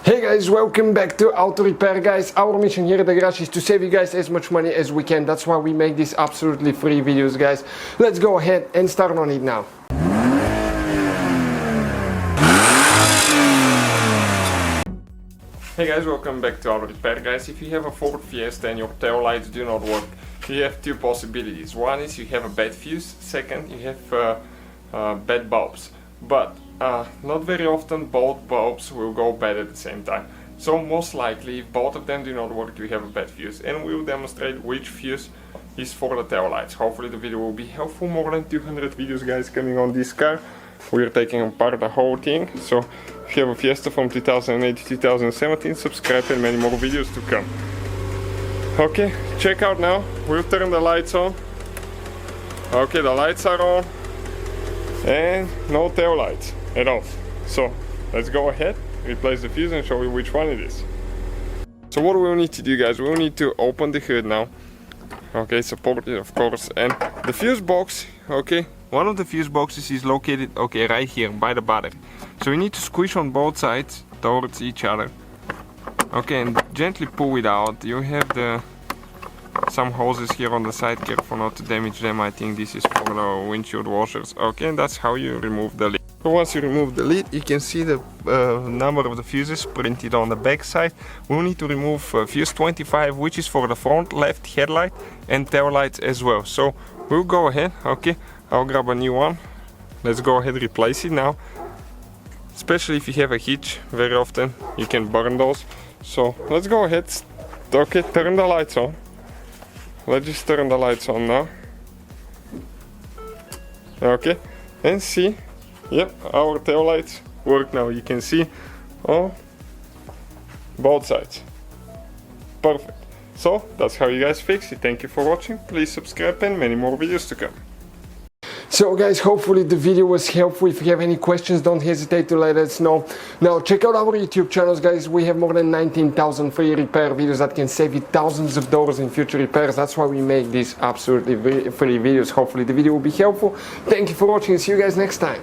Hey guys, welcome back to Auto Repair guys. Our mission here at the garage is to save you guys as much money as we can. That's why we make these absolutely free videos guys. Let's go ahead and start on it now. Hey guys, welcome back to Auto Repair guys. If you have a Ford Fiesta and your tail lights do not work, you have two possibilities. One is you have a bad fuse, second you have bad bulbs. But not very often both bulbs will go bad at the same time. So most likely if both of them do not work, you have a bad fuse, and we will demonstrate which fuse is for the tail lights. Hopefully the video will be helpful. More than 200 videos guys coming on this car. We are taking apart the whole thing. So if you have a Fiesta from 2008 to 2017, subscribe and many more videos to come. Okay, check out now. We'll turn the lights on. Okay, the lights are on. And no tail lights at all. So let's go ahead, replace the fuse and show you which one it is. So what we will need to do guys, we will need to open the hood now. Okay, support it of course, and the fuse box, okay, one of the fuse boxes is located, okay, right here by the battery. So we need to squish on both sides towards each other. Okay, and gently pull it out. You have some hoses here on the side, careful not to damage them. I think this is for the windshield washers. Okay, and that's how you remove the lid. So once you remove the lid, you can see the number of the fuses printed on the back side. We'll need to remove fuse 25, which is for the front left headlight and tail lights as well. So we'll go ahead, okay, I'll grab a new one. Let's go ahead and replace it now. Especially if you have a hitch, very often you can burn those. So let's go ahead, okay, turn the lights on. Let's just turn the lights on now. Okay, and see, yep, our tail lights work now. You can see on both sides. Perfect. So that's how you guys fix it. Thank you for watching. Please subscribe and many more videos to come. So guys, hopefully the video was helpful. If you have any questions, don't hesitate to let us know. Now check out our YouTube channels guys. We have more than 19,000 free repair videos that can save you thousands of dollars in future repairs. That's why we make these absolutely free videos. Hopefully the video will be helpful. Thank you for watching and see you guys next time.